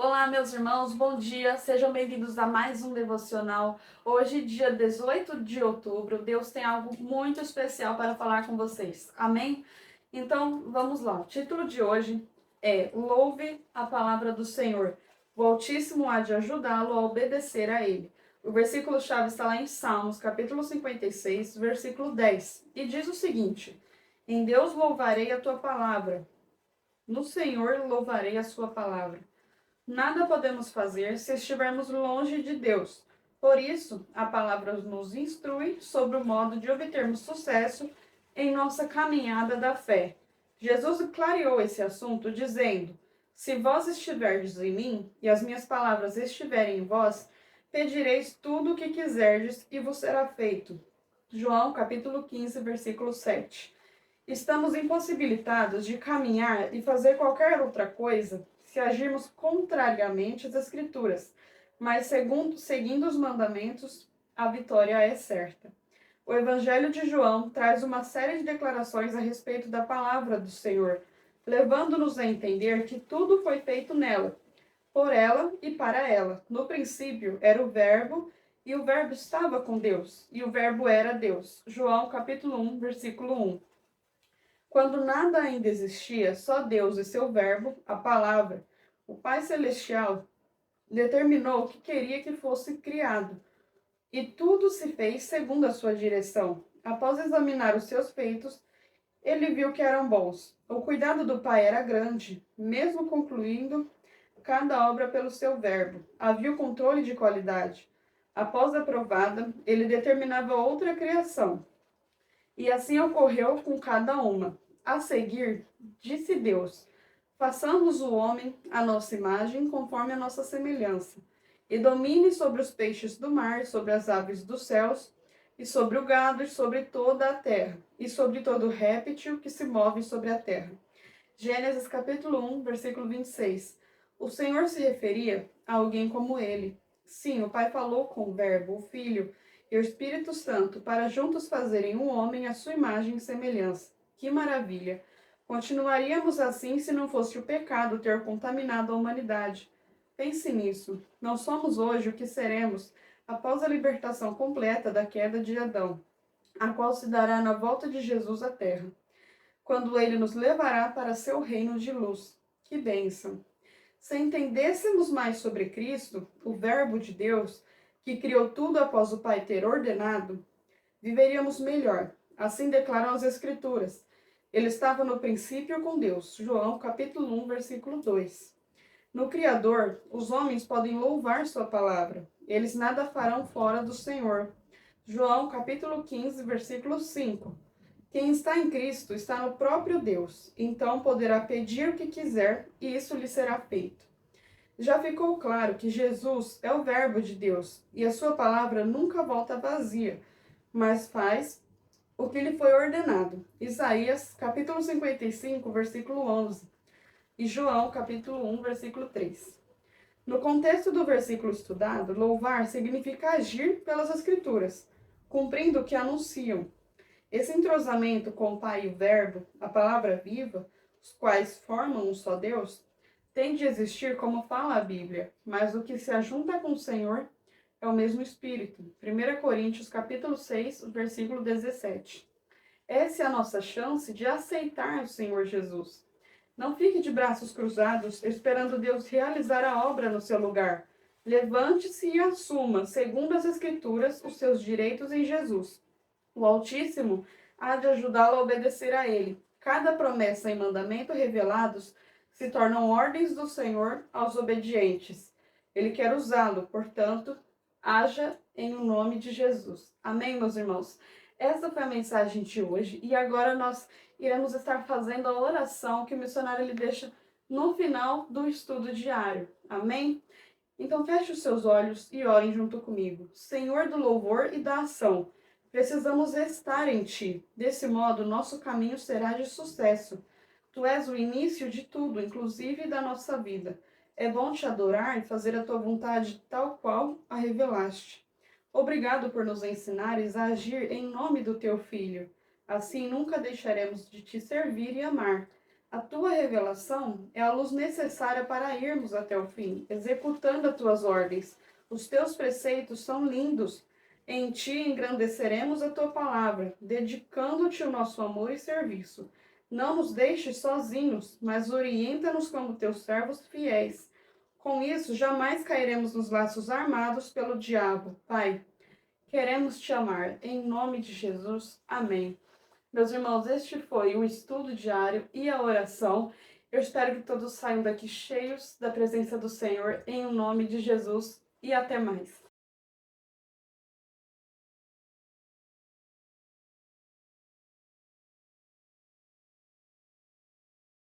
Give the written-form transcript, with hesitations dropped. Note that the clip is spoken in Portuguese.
Olá, meus irmãos, bom dia, sejam bem-vindos a mais um devocional. Hoje, dia 18 de outubro, Deus tem algo muito especial para falar com vocês, amém? Então, vamos lá. O título de hoje é Louve a palavra do Senhor. O Altíssimo há de ajudá-lo a obedecer a ele. O versículo-chave está lá em Salmos, capítulo 56, versículo 10, e diz o seguinte: Em Deus louvarei a tua palavra, no Senhor louvarei a sua palavra. Nada podemos fazer se estivermos longe de Deus. Por isso, a palavra nos instrui sobre o modo de obtermos sucesso em nossa caminhada da fé. Jesus clareou esse assunto dizendo: Se vós estiverdes em mim e as minhas palavras estiverem em vós, pedireis tudo o que quiserdes e vos será feito. João capítulo 15, versículo 7. Estamos impossibilitados de caminhar e fazer qualquer outra coisa se agirmos contrariamente às Escrituras, mas seguindo os mandamentos, a vitória é certa. O Evangelho de João traz uma série de declarações a respeito da palavra do Senhor, levando-nos a entender que tudo foi feito nela, por ela e para ela. No princípio era o Verbo, e o Verbo estava com Deus, e o Verbo era Deus. João capítulo 1, versículo 1. Quando nada ainda existia, só Deus e seu Verbo, a Palavra, o Pai Celestial, determinou que queria que fosse criado, e tudo se fez segundo a sua direção. Após examinar os seus feitos, ele viu que eram bons. O cuidado do Pai era grande, mesmo concluindo cada obra pelo seu verbo. Havia o controle de qualidade. Após aprovada, ele determinava outra criação. E assim ocorreu com cada uma. A seguir, disse Deus: Façamos o homem à nossa imagem, conforme a nossa semelhança, e domine sobre os peixes do mar, sobre as aves dos céus, e sobre o gado, e sobre toda a terra, e sobre todo réptil que se move sobre a terra. Gênesis capítulo 1, versículo 26. O Senhor se referia a alguém como ele. Sim, o Pai falou com o Verbo, o Filho e o Espírito Santo para juntos fazerem um homem à sua imagem e semelhança. Que maravilha! Continuaríamos assim se não fosse o pecado ter contaminado a humanidade. Pense nisso. Não somos hoje o que seremos após a libertação completa da queda de Adão, a qual se dará na volta de Jesus à Terra, quando ele nos levará para seu reino de luz. Que bênção! Se entendêssemos mais sobre Cristo, o Verbo de Deus, que criou tudo após o Pai ter ordenado, viveríamos melhor. Assim declaram as Escrituras. Ele estava no princípio com Deus. João capítulo 1, versículo 2. No Criador, os homens podem louvar sua palavra. Eles nada farão fora do Senhor. João capítulo 15, versículo 5. Quem está em Cristo está no próprio Deus, então poderá pedir o que quiser e isso lhe será feito. Já ficou claro que Jesus é o Verbo de Deus e a sua palavra nunca volta vazia, mas faz o que lhe foi ordenado. Isaías, capítulo 55, versículo 11 e João, capítulo 1, versículo 3. No contexto do versículo estudado, louvar significa agir pelas Escrituras, cumprindo o que anunciam. Esse entrosamento com o Pai e o Verbo, a palavra viva, os quais formam um só Deus, tem de existir como fala a Bíblia, mas o que se ajunta com o Senhor é o mesmo Espírito. 1 Coríntios capítulo 6, versículo 17. Essa é a nossa chance de aceitar o Senhor Jesus. Não fique de braços cruzados, esperando Deus realizar a obra no seu lugar. Levante-se e assuma, segundo as Escrituras, os seus direitos em Jesus. O Altíssimo há de ajudá-lo a obedecer a ele. Cada promessa e mandamento revelados se tornam ordens do Senhor aos obedientes. Ele quer usá-lo, portanto, haja em o nome de Jesus. Amém, meus irmãos? Essa foi a mensagem de hoje e agora nós iremos estar fazendo a oração que o missionário ele deixa no final do estudo diário. Amém? Então feche os seus olhos e orem junto comigo. Senhor do louvor e da ação, precisamos estar em Ti. Desse modo, nosso caminho será de sucesso. Tu és o início de tudo, inclusive da nossa vida. É bom Te adorar e fazer a Tua vontade tal qual a revelaste. Obrigado por nos ensinares a agir em nome do Teu Filho. Assim nunca deixaremos de Te servir e amar. A tua revelação é a luz necessária para irmos até o fim, executando as tuas ordens. Os teus preceitos são lindos. Em ti engrandeceremos a tua palavra, dedicando-te o nosso amor e serviço. Não nos deixes sozinhos, mas orienta-nos como teus servos fiéis. Com isso, jamais cairemos nos laços armados pelo diabo. Pai, queremos te amar. Em nome de Jesus. Amém. Meus irmãos, este foi o estudo diário e a oração. Eu espero que todos saiam daqui cheios da presença do Senhor, em nome de Jesus, e até mais.